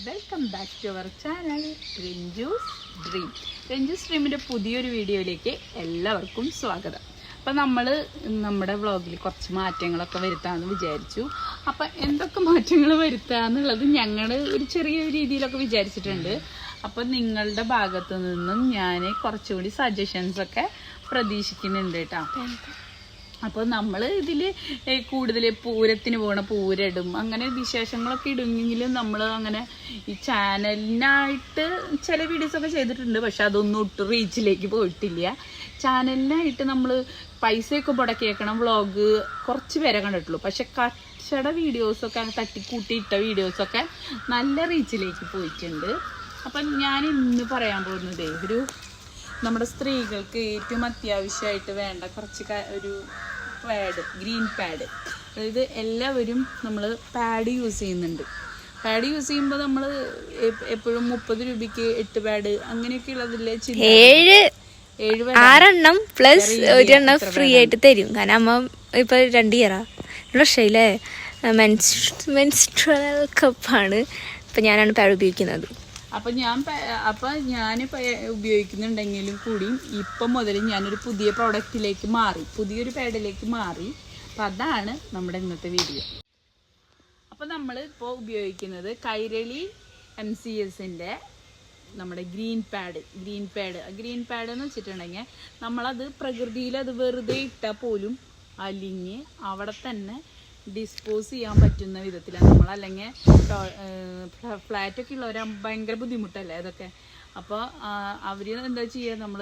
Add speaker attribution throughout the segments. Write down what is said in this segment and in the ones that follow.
Speaker 1: Welcome back to our channel Ranju's dream. രഞ്ജൂസ് ഡ്രീമിൻ്റെ പുതിയൊരു വീഡിയോയിലേക്ക് എല്ലാവർക്കും സ്വാഗതം. അപ്പം നമ്മൾ നമ്മുടെ വ്ളോഗിൽ കുറച്ച് മാറ്റങ്ങളൊക്കെ വരുത്താമെന്ന് വിചാരിച്ചു. അപ്പം എന്തൊക്കെ മാറ്റങ്ങൾ വരുത്താമെന്നുള്ളത് ഞങ്ങൾ ഒരു ചെറിയ രീതിയിലൊക്കെ വിചാരിച്ചിട്ടുണ്ട്. അപ്പം നിങ്ങളുടെ ഭാഗത്തു നിന്നും ഞാൻ കുറച്ചുകൂടി സജഷൻസൊക്കെ പ്രതീക്ഷിക്കുന്നുണ്ട് കേട്ടോ. അപ്പോൾ നമ്മൾ ഇതിൽ കൂടുതൽ പൂരത്തിന് പോകണ പൂരിടും, അങ്ങനെ വിശേഷങ്ങളൊക്കെ ഇടുമെങ്കിലും നമ്മൾ അങ്ങനെ ഈ ചാനലിനായിട്ട് ചില വീഡിയോസൊക്കെ ചെയ്തിട്ടുണ്ട്. പക്ഷെ അതൊന്നും ഒട്ടും റീച്ചിലേക്ക് പോയിട്ടില്ല. ചാനലിനായിട്ട് നമ്മൾ പൈസയൊക്കെ മുടക്കിയേക്കണം വ്ളോഗ് കുറച്ച് പേരെ കണ്ടിട്ടുള്ളൂ. പക്ഷെ കച്ചട വീഡിയോസൊക്കെ തട്ടിക്കൂട്ടിയിട്ട വീഡിയോസൊക്കെ നല്ല റീച്ചിലേക്ക് പോയിട്ടുണ്ട്. അപ്പം ഞാൻ ഇന്ന് പറയാൻ പോകുന്നത് നമ്മുടെ സ്ത്രീകൾക്ക് ഏറ്റവും അത്യാവശ്യമായിട്ട് വേണ്ട കുറച്ച് ഒരു പാഡ്, ഗ്രീൻ പാഡ്. അതായത് എല്ലാവരും നമ്മൾ പാഡ് യൂസ് ചെയ്യുന്നുണ്ട്. പാഡ് യൂസ് ചെയ്യുമ്പോൾ നമ്മൾ എപ്പോഴും 30 രൂപയ്ക്ക് 8 പാഡ് അങ്ങനെയൊക്കെ ഉള്ളതില്ലേ,
Speaker 2: 6 പ്ലസ് 1 ഫ്രീ ആയിട്ട് തരും. കാരണം അമ്മ ഇപ്പൊ 2 വർഷമായില്ലേ മെൻസ്ട്രൽ കപ്പാണ് ഇപ്പൊ ഞാനാണ് പാഡ് ഉപയോഗിക്കുന്നത്.
Speaker 1: അപ്പം ഞാൻ ഉപയോഗിക്കുന്നുണ്ടെങ്കിലും കൂടി ഇപ്പം മുതൽ ഞാനൊരു പുതിയ പ്രോഡക്റ്റിലേക്ക് മാറി, പുതിയൊരു പാഡിലേക്ക് മാറി. അപ്പം അതാണ് നമ്മുടെ ഇന്നത്തെ വീഡിയോ. അപ്പം നമ്മൾ ഇപ്പോൾ ഉപയോഗിക്കുന്നത് കൈരളി MCSൻ്റെ നമ്മുടെ ഗ്രീൻ പാഡ് എന്ന് വെച്ചിട്ടുണ്ടെങ്കിൽ നമ്മളത് പ്രകൃതിയിൽ അത് വെറുതെ ഇട്ടാൽ പോലും അലിഞ്ഞ് അവിടെ തന്നെ ഡിസ്പോസ് ചെയ്യാൻ പറ്റുന്ന വിധത്തിലാണ് നമ്മൾ. അല്ലെങ്കിൽ ഫ്ലാറ്റൊക്കെ ഉള്ളവർ ഭയങ്കര ബുദ്ധിമുട്ടല്ലേ അതൊക്കെ. അപ്പോൾ അവർ എന്താ ചെയ്യുക, നമ്മൾ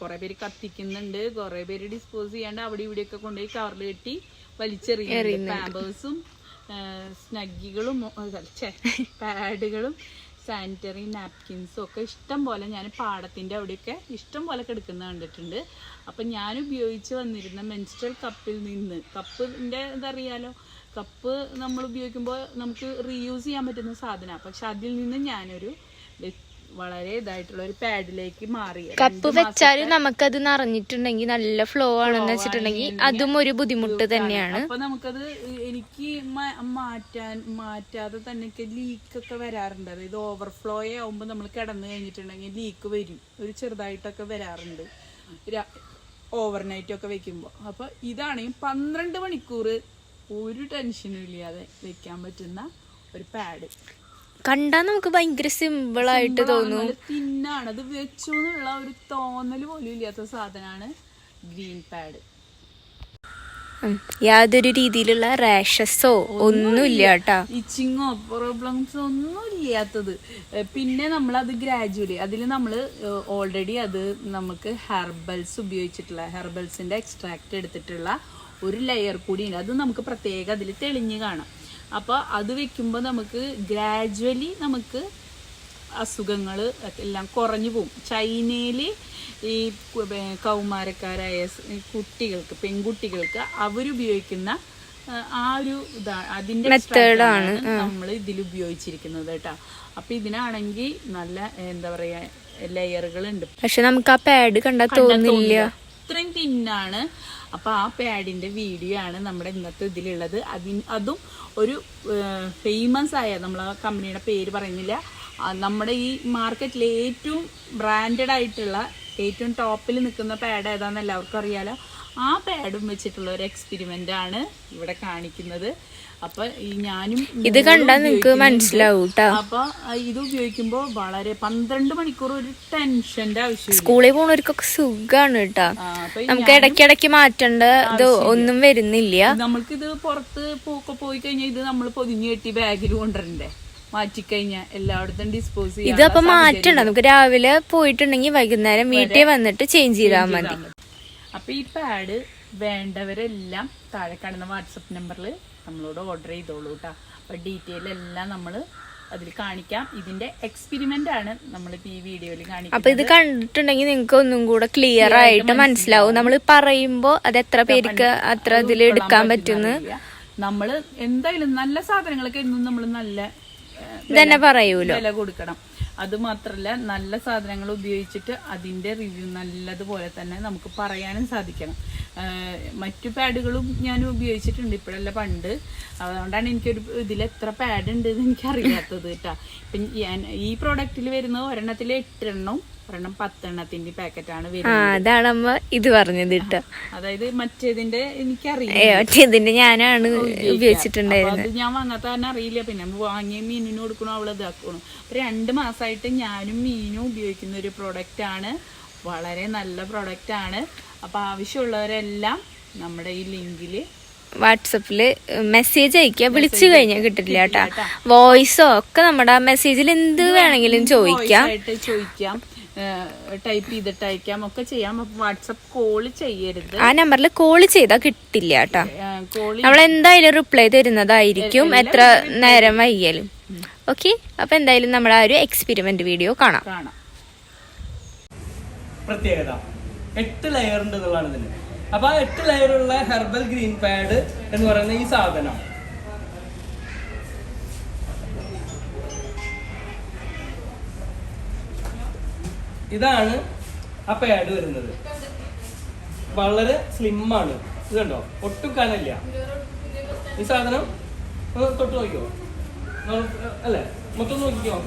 Speaker 1: കുറേ പേര് കത്തിക്കുന്നുണ്ട്, കുറേ പേര് ഡിസ്പോസ് ചെയ്യാണ്ട് അവിടെ ഇവിടെയൊക്കെ കൊണ്ടുപോയി കവറിൽ കെട്ടി വലിച്ചെറിയുന്നുണ്ട്. പാമ്പേഴ്സും സ്നഗ്ഗികളും പാഡുകളും സാനിറ്ററി നാപ്കിൻസും ഒക്കെ ഇഷ്ടം പോലെ ഞാൻ പാടത്തിൻ്റെ അവിടെയൊക്കെ ഇഷ്ടം പോലെ കിടക്കുന്ന കണ്ടിട്ടുണ്ട്. അപ്പം ഞാൻ ഉപയോഗിച്ച് വന്നിരുന്ന മെൻസ്ട്രൽ കപ്പിൽ നിന്ന്, കപ്പിൻ്റെ ഇതറിയാലോ, കപ്പ് നമ്മൾ ഉപയോഗിക്കുമ്പോൾ നമുക്ക് റീയൂസ് ചെയ്യാൻ പറ്റുന്ന സാധനമാണ്. പക്ഷെ അതിൽ നിന്ന് ഞാനൊരു വളരെ ഇതായിട്ടുള്ള ഒരു പാഡിലേക്ക് മാറി.
Speaker 2: കപ്പ് വെച്ചാലും നമുക്കത് നിറഞ്ഞിട്ടുണ്ടെങ്കിൽ നല്ല ഫ്ലോ ആണെന്ന് വെച്ചിട്ടുണ്ടെങ്കിൽ അതും ഒരു ബുദ്ധിമുട്ട് തന്നെയാണ്.
Speaker 1: അപ്പൊ നമുക്കത് എനിക്ക് മാറ്റാതെ തന്നെ ലീക്കൊക്കെ വരാറുണ്ട്. അതായത് ഓവർഫ്ലോ ആവുമ്പോൾ നമ്മൾ കിടന്നു കഴിഞ്ഞിട്ടുണ്ടെങ്കിൽ ലീക്ക് വരും, ഒരു ചെറുതായിട്ടൊക്കെ വരാറുണ്ട് ഓവർനൈറ്റ് ഒക്കെ വെക്കുമ്പോൾ. അപ്പൊ ഇതാണെങ്കിൽ 12 മണിക്കൂർ ഒരു ടെൻഷനും ഇല്ലാതെ വെക്കാൻ പറ്റുന്ന ഒരു പാഡ്.
Speaker 2: കണ്ടാ നമുക്ക് ഭയങ്കര സിമ്പിളായിട്ട് തോന്നും.
Speaker 1: തിന്നാണ് അത് വെച്ചു എന്നുള്ള ഒരു തോന്നൽ പോലും ഇല്ലാത്ത സാധനമാണ് ഗ്രീൻ പാഡ്.
Speaker 2: യാതൊരു രീതിയിലുള്ള റാഷസോ ഒന്നുമില്ല കേട്ടോ,
Speaker 1: ഇച്ചിങ്ങോ പ്രോബ്ലംസോ ഒന്നും ഇല്ലാത്തത്. പിന്നെ നമ്മളത് ഗ്രാജുവലി അതിൽ നമ്മൾ ഓൾറെഡി അത് നമുക്ക് ഹെർബൽസിന്റെ എക്സ്ട്രാക്ട് എടുത്തിട്ടുള്ള ഒരു ലെയർ കൂടിയുണ്ട്. അത് നമുക്ക് പ്രത്യേകം അതിൽ തെളിഞ്ഞ് കാണാം. അപ്പോൾ അത് വെക്കുമ്പോൾ നമുക്ക് ഗ്രാജുവലി നമുക്ക് അസുഖങ്ങൾ എല്ലാം കുറഞ്ഞു പോകും. ചൈനയിൽ ഈ കൗമാരക്കാരായ കുട്ടികൾക്ക്, പെൺകുട്ടികൾക്ക് അവരുപയോഗിക്കുന്ന ആ ഒരു ഇതാണ്, അതിൻ്റെ മെത്തേഡാണ് നമ്മൾ ഇതിൽ ഉപയോഗിച്ചിരിക്കുന്നത് കേട്ടോ. അപ്പം ഇതിനാണെങ്കിൽ നല്ല എന്താ പറയുക ലെയറുകളുണ്ട്.
Speaker 2: പക്ഷെ നമുക്ക് ആ പാഡ് കണ്ടാൽ തോന്നില്ല,
Speaker 1: അത്രയും തിന്നാണ്. അപ്പോൾ ആ പാഡിൻ്റെ വീഡിയോ ആണ് നമ്മുടെ ഇന്നത്തെ ഇതിലുള്ളത്. അതും ഒരു ഫേമസ് ആയ, നമ്മൾ ആ കമ്പനിയുടെ പേര് പറയുന്നില്ല, നമ്മുടെ ഈ മാർക്കറ്റിലെ ഏറ്റവും ബ്രാൻഡഡ് ആയിട്ടുള്ള ഏറ്റവും ടോപ്പിൽ നിൽക്കുന്ന പാഡ് ഏതാണെന്ന് എല്ലാവർക്കും അറിയാലോ. ആ പാഡും വെച്ചിട്ടുള്ള ഒരു എക്സ്പെരിമെൻ്റ് ആണ് ഇവിടെ കാണിക്കുന്നത്. അപ്പൊ ഞാനും
Speaker 2: ഇത് കണ്ടാൽ നിങ്ങൾക്ക് മനസ്സിലാവും.
Speaker 1: അപ്പൊ ഇത് ഉപയോഗിക്കുമ്പോൾ വളരെ 12 മണിക്കൂർ ഒരു ടെൻഷന്റെ ആവശ്യം.
Speaker 2: സ്കൂളിൽ പോകുന്നവർക്കൊക്കെ സുഖാണ് കേട്ടോ, നമുക്ക് ഇടയ്ക്കിടയ്ക്ക് മാറ്റേണ്ട ഇത് ഒന്നും വരുന്നില്ല.
Speaker 1: നമ്മൾക്കിത് പുറത്ത് പോയി കഴിഞ്ഞാൽ ഇത് നമ്മൾ പൊതിഞ്ഞു കെട്ടി ബാഗിൽ കൊണ്ടുവരണ്ടേ, മാറ്റിക്കഴിഞ്ഞാൽ എല്ലായിടത്തും ഡിസ്പോസ് ചെയ്യാം.
Speaker 2: ഇതപ്പൊ മാറ്റണ്ട, നമുക്ക് രാവിലെ പോയിട്ടുണ്ടെങ്കിൽ വൈകുന്നേരം വീട്ടിൽ വന്നിട്ട് ചേഞ്ച് ചെയ്താൽ മതി.
Speaker 1: അപ്പൊ ഈ പാഡ് വേണ്ടവരെല്ലാം താഴെ കാണുന്ന വാട്സപ്പ് നമ്പറിൽ നമ്മളോട് ഓർഡർ ചെയ്തോളൂ കേട്ടോ. അപ്പൊ ഡീറ്റെയിൽ എല്ലാം നമ്മൾ അതിൽ കാണിക്കാം. ഇതിന്റെ എക്സ്പെരിമെന്റ് ആണ് നമ്മളിപ്പോ ഈ വീഡിയോയിൽ കാണിക്കുന്നത്.
Speaker 2: അപ്പൊ ഇത് കണ്ടിട്ടുണ്ടെങ്കിൽ നിങ്ങൾക്ക് ഒന്നും കൂടെ ക്ലിയർ ആയിട്ട് മനസ്സിലാവും. നമ്മൾ പറയുമ്പോ അത് എത്ര പേർക്ക് അത്ര ഇതിൽ എടുക്കാൻ പറ്റുന്നു.
Speaker 1: നമ്മള് എന്തായാലും നല്ല സാധനങ്ങളൊക്കെ എന്നും നമ്മൾ നല്ല
Speaker 2: തന്നെ പറയൂലോ,
Speaker 1: വില കൊടുക്കണം. അത് മാത്രമല്ല നല്ല സാധനങ്ങൾ ഉപയോഗിച്ചിട്ട് അതിൻ്റെ റിവ്യൂ നല്ലതുപോലെ തന്നെ നമുക്ക് പറയാനും സാധിക്കണം. മറ്റു പാഡുകളും ഞാൻ ഉപയോഗിച്ചിട്ടുണ്ട്, ഇപ്പോഴല്ല പണ്ട്. അതുകൊണ്ടാണ് എനിക്കൊരു ഇതിൽ എത്ര പാഡ് ഉണ്ട് എന്ന് എനിക്കറിയാത്തത് കേട്ടോ. ഇപ്പം ഈ പ്രോഡക്റ്റിൽ വരുന്നത് ഒരെണ്ണത്തിൽ 8 എണ്ണം, ഒരെണ്ണം 10 എണ്ണത്തിന്റെ പാക്കറ്റാണ് വരുന്നത്.
Speaker 2: അതാണ് അമ്മ ഇത് പറഞ്ഞത് കേട്ടോ.
Speaker 1: അതായത് മറ്റേതിന്റെ എനിക്കറിയില്ല,
Speaker 2: ഇതിന്റെ ഞാനാണ് ഉപയോഗിച്ചിട്ടുണ്ടായിരുന്നത്.
Speaker 1: അത് ഞാൻ വാങ്ങാത്ത തന്നെ അറിയില്ല. പിന്നെ വാങ്ങിയ മീനിന് കൊടുക്കണോ അവള് ഇതാക്കണോ. 2 മാസമായിട്ട് ഞാനും മീനും ഉപയോഗിക്കുന്ന ഒരു പ്രോഡക്റ്റ് ആണ്. വളരെ നല്ല പ്രോഡക്റ്റ് ആണ്. അപ്പൊ ആവശ്യമുള്ളവരെല്ലാം നമ്മുടെ ഈ ലിങ്കില്
Speaker 2: വാട്സപ്പില് മെസ്സേജ് അയക്കുക. വിളിച്ചു കഴിഞ്ഞാൽ കിട്ടില്ല കേട്ടാ. വോയിസോ ഒക്കെ നമ്മുടെ മെസ്സേജിൽ എന്ത് വേണമെങ്കിലും ചോദിക്കാം,
Speaker 1: ടൈപ്പ് ചെയ്തിട്ട് അയക്കാം, ഒക്കെ ചെയ്യാം. വാട്സപ്പ് കോള് ചെയ്യരുത്.
Speaker 2: ആ നമ്പറിൽ കോള് ചെയ്താൽ കിട്ടില്ല കേട്ടാ. നമ്മൾ എന്തായാലും റിപ്ലൈ തരുന്നതായിരിക്കും, എത്ര നേരം വൈകിയാലും. ഓക്കെ, അപ്പൊ എന്തായാലും നമ്മൾ ആ ഒരു എക്സ്പെരിമെന്റ് വീഡിയോ കാണാം.
Speaker 3: പ്രത്യേകത 8 ലെയർ ഉണ്ട് എന്നുള്ളതാണ് ഇതിന്. അപ്പൊ ആ 8 ലെയറുള്ള ഹെർബൽ ഗ്രീൻ പാഡ് എന്ന് പറയുന്ന ഈ സാധനം ഇതാണ് ആ പാഡ് വരുന്നത്. വളരെ സ്ലിമ്മാണ്. ഇത് കണ്ടോ, ഒട്ടും കനല്ല. ഈ സാധനം തൊട്ട് നോക്കിയോ, അല്ലേ? മൊത്തം നോക്കിക്കോ.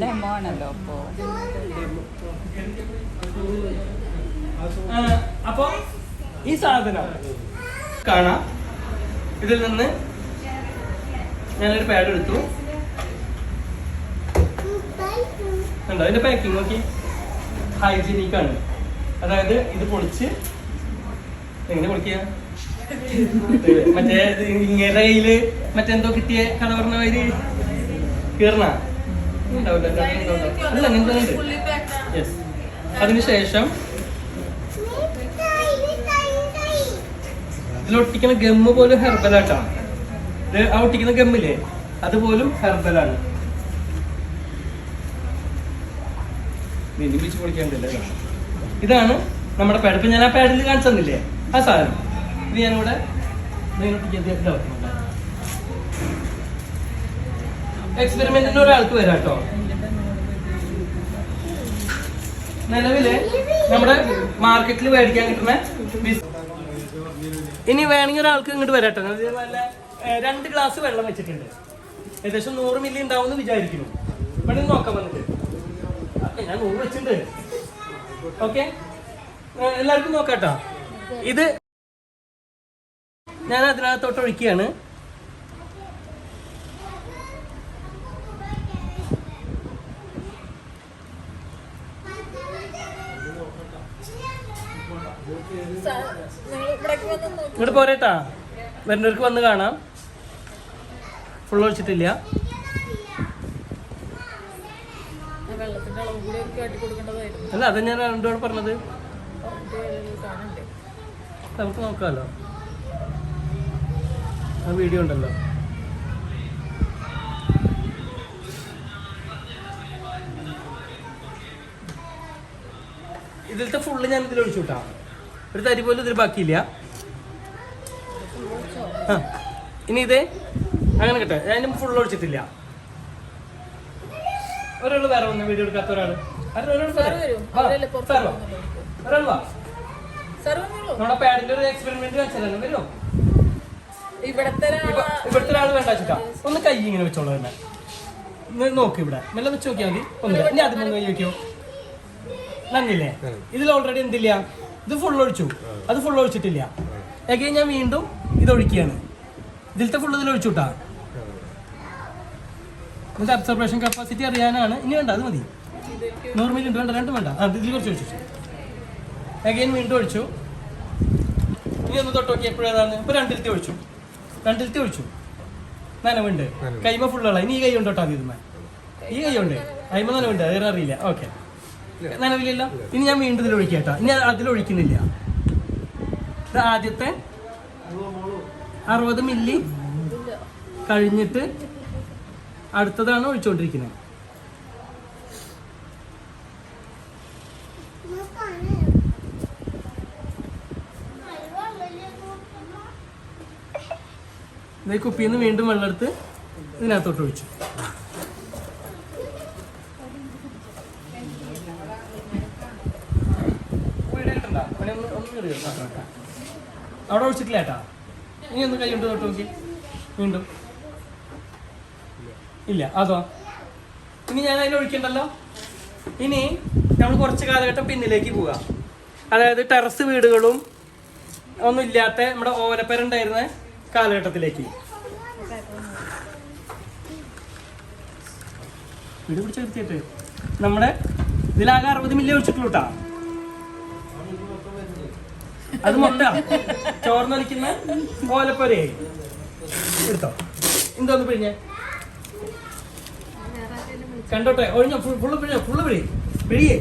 Speaker 1: ഡെമോ ആണല്ലോ.
Speaker 3: അപ്പൊ ഈ സാധനം കാണാം. ഇതിൽ നിന്ന് ഞാനൊരു പാഡ് എടുത്തു. കണ്ടോ അതിന്റെ പാക്കിംഗ് നോക്കി, ഹൈജീനിക് ആണ്. അതായത് ഇത് പൊളിച്ച് എങ്ങനെ പൊളിക്കുക, മറ്റേ ഇങ്ങനെ കയ്യില് മറ്റെന്തോ കിട്ടിയ കഥ പറഞ്ഞ വരി കീറണ ഉണ്ടാവില്ല. അല്ല അങ്ങനത്തെ ഉണ്ട്. യെസ്. അതിനുശേഷം ഇതിലൊട്ടിക്കുന്ന ഗമ്മ് പോലും ഹെർബലായിട്ടാണ്. ആ ഒട്ടിക്കുന്ന ഗമ്മില്ലേ അതുപോലും ഹെർബലാണ്. നീന്തിപ്പിച്ച് പൊളിക്കാണ്ടല്ലേ. ഇതാണ് നമ്മുടെ പാഡ്. ഇപ്പൊ ഞാൻ ആ പാഡിൽ കാണിച്ചു തന്നില്ലേ ആ സാധനം. ഇത് ഞാനിവിടെ എക്സ്പെരിമെന്റിന് ഒരാൾക്ക് വരാം കേട്ടോ. നിലവില് നമ്മുടെ മാർക്കറ്റിൽ മേടിക്കാൻ കിട്ടുന്ന ഇനി വേണമെങ്കിൽ ഒരാൾക്ക് ഇങ്ങോട്ട് വരാട്ടോ. നല്ല 2 ഗ്ലാസ് വെള്ളം വെച്ചിട്ടുണ്ട്. ഏകദേശം 100 മില്ലി ഉണ്ടാവും എന്ന് വിചാരിക്കുന്നു. വേണമെങ്കിൽ നോക്കാൻ വന്നിട്ട് ഞാൻ 100 വെച്ചിട്ടുണ്ട്. ഓക്കെ, എല്ലാവർക്കും നോക്കാട്ടോ. ഇത് ഞാൻ അതിനകത്തോട്ട് ഒഴിക്കുകയാണ്. ഇങ്ങോട്ട് പോരേട്ടാ, വരുന്നവർക്ക് വന്ന് കാണാം. ഫുൾ ഒഴിച്ചിട്ടില്ല. അല്ല, അത് ഞാൻ രണ്ടോട് പറഞ്ഞത്. നമുക്ക് നോക്കാമല്ലോ, ആ വീഡിയോ ഉണ്ടല്ലോ. ഇതിലത്തെ ഫുള്ള് ഞാൻ ഇതിൽ ഒഴിച്ചു വിട്ടാ. ഒരു തരി പോലും ഇതിൽ ബാക്കിയില്ല. ആ ഇനി ഇതേ അങ്ങനെ കിട്ടെ. ഞാൻ ഫുള്ള് ഒഴിച്ചിട്ടില്ല. ഒരാൾ വേറെ വന്ന് വീഡിയോ എടുക്കാത്ത ഒരാൾ വാ. നമ്മുടെ പാഡിന്റെ ഒരു എക്സ്പെരിമെന്റ് വെച്ചാലും വരുമോ? ഇവിടുത്തെ ഒരാൾ വേണ്ട വെച്ചിട്ടാ. ഒന്ന് കൈ ഇങ്ങനെ വെച്ചോളൂ. തന്നെ നോക്കി ഇവിടെ മെല്ലെ വെച്ച് നോക്കിയാൽ മതി. ഒന്ന് ഇനി അതിൽ നിന്ന് കൈ വെക്കോ. നന്നില്ലേ? ഇതിൽ ഓൾറെഡി എന്തില്ല, ഇത് ഫുൾ ഒഴിച്ചു, അത് ഫുൾ ഒഴിച്ചിട്ടില്ല. എഗെയിൻ ഞാൻ വീണ്ടും ഇത് ഒഴിക്കുകയാണ്. ഇതിലത്തെ ഫുൾ ഇതിൽ ഒഴിച്ചു വിട്ടാ. ഇതിന്റെ അബ്സർവേഷൻ കപ്പാസിറ്റി അറിയാനാണ്. ഇനി വേണ്ട, അത് മതി. 100 മില്ലി വേണ്ട, 2 വേണ്ട. ഇതിൽ കുറച്ച് ഒഴിച്ചു. എഗെയിൻ വീണ്ടും ഒഴിച്ചു. ഇനി ഒന്ന് തൊട്ട് നോക്കി എപ്പോഴേതാണ്. ഇപ്പൊ 2 ലിറ്റർ ഒഴിച്ചു. 2 ലിറ്റർ ഒഴിച്ചു. നനവുണ്ട്. കൈമ ഫുള്ളുള്ള. ഇനി ഈ കൈ കൊണ്ടോട്ടാ മതി. ഇതുമ്മ ഈ കൈ ഉണ്ട്. കൈമ നനവുണ്ട്, വേറെ അറിയില്ല. ഓക്കെ, നനവില്ലല്ലോ. ഇനി ഞാൻ വീണ്ടും ഇതിൽ ഒഴിക്കട്ടോ. ഇനി അതിലൊഴിക്കുന്നില്ല. ഇത് ആദ്യത്തെ 60 മില്ലി കഴിഞ്ഞിട്ട് അടുത്തതാണ് ഒഴിച്ചുകൊണ്ടിരിക്കുന്നത്. ഈ കുപ്പിയിൽ നിന്ന് വീണ്ടും വെള്ളം എടുത്ത് ഇതിനകത്തോട്ട് ഒഴിച്ചു. അവിടെ ഒഴിച്ചിട്ടില്ല ഏട്ടാ. ഇനി ഒന്ന് കൈ കൊണ്ട് തൊട്ട് നോക്കി. വീണ്ടും ഇല്ല. അതോ ഇനി ഞാൻ അതിനെ ഒഴിക്കണ്ടല്ലോ. ഇനി നമ്മൾ കുറച്ച് കാലഘട്ടം പിന്നിലേക്ക് പോവാം. അതായത് ടെറസ് വീടുകളും ഒന്നും ഇല്ലാത്ത നമ്മുടെ ഓലപ്പര ഉണ്ടായിരുന്ന കാലഘട്ടത്തിലേക്ക്. വീട് പിടിച്ച് നിർത്തിയിട്ട് നമ്മുടെ ഇതിലാകെ 60 മില്ലി ഒഴിച്ചിട്ടുള്ളൂ കേട്ടാ. അത് മൊട്ട ചോർന്നൊലിക്കുന്ന ഓലപ്പരേ എടുത്തോ. എന്തോന്ന് പിഴിഞ്ഞ കണ്ടോട്ടെ. ഒഴിഞ്ഞോ? ഫുള്ള് പിഴിഞ്ഞോ? ഫുള്ള് പിഴിയേ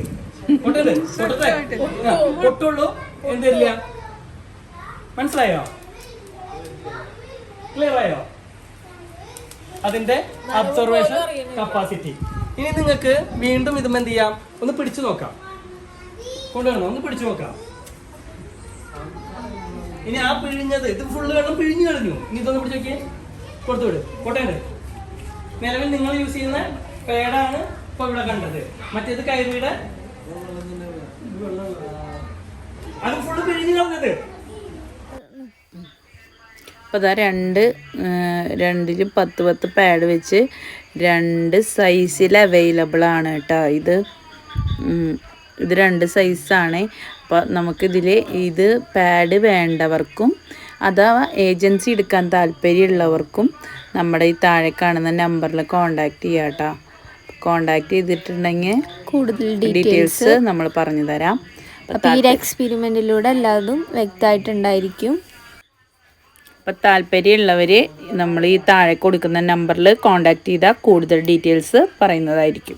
Speaker 3: പൊട്ടല്ലേ? പൊട്ടുള്ളൂ. എന്തില്ല? മനസ്സിലായോ? ക്ലിയർ ആയോ? അതിന്റെ അബ്സർവേഷൻ കപ്പാസിറ്റി. ഇനി നിങ്ങൾക്ക് വീണ്ടും ഇതും എന്ത് ചെയ്യാം? ഒന്ന് പിടിച്ചു നോക്കാം. കൊണ്ടുവരണം. ഒന്ന് പിടിച്ചു നോക്കാം. ഇനി ആ പിഴിഞ്ഞത് ഇത് ഫുള്ള് വെള്ളം പിഴിഞ്ഞു കഴിഞ്ഞു. ഇനി ഇതൊന്ന് പിടിച്ചു നോക്കിയേ. കൊടുത്തുവിട്. പൊട്ടേണ്ട. നിലവിൽ നിങ്ങൾ യൂസ് ചെയ്യുന്ന പേടാണ് ഇപ്പൊ ഇവിടെ കണ്ടത്. മറ്റേത് കൈറിയുടെ അത് ഫുള്ള് പിഴിഞ്ഞു കളഞ്ഞത്.
Speaker 1: അപ്പോൾ അതാ രണ്ടിലും 10 പാഡ് വെച്ച് 2 സൈസിൽ അവൈലബിൾ ആണ് കേട്ടോ. ഇത് 2 സൈസാണ്. അപ്പോൾ നമുക്കിതിൽ ഇത് പാഡ് വേണ്ടവർക്കും അഥവാ ഏജൻസി എടുക്കാൻ താല്പര്യമുള്ളവർക്കും നമ്മുടെ ഈ താഴെ കാണുന്ന നമ്പറിൽ കോണ്ടാക്ട് ചെയ്യാം കേട്ടോ. കോണ്ടാക്ട് ചെയ്തിട്ടുണ്ടെങ്കിൽ
Speaker 2: കൂടുതൽ
Speaker 1: ഡീറ്റെയിൽസ് നമ്മൾ പറഞ്ഞു തരാം.
Speaker 2: അപ്പോൾ ഈ എക്സ്പെരിമെൻറ്റിലൂടെ എല്ലാതും വ്യക്തമായിട്ടുണ്ടായിരിക്കും.
Speaker 1: അപ്പോൾ താല്പര്യമുള്ളവർ നമ്മൾ ഈ താഴെ കൊടുക്കുന്ന നമ്പറിൽ കോണ്ടാക്ട് ചെയ്താൽ കൂടുതൽ ഡീറ്റെയിൽസ് പറയുന്നതായിരിക്കും.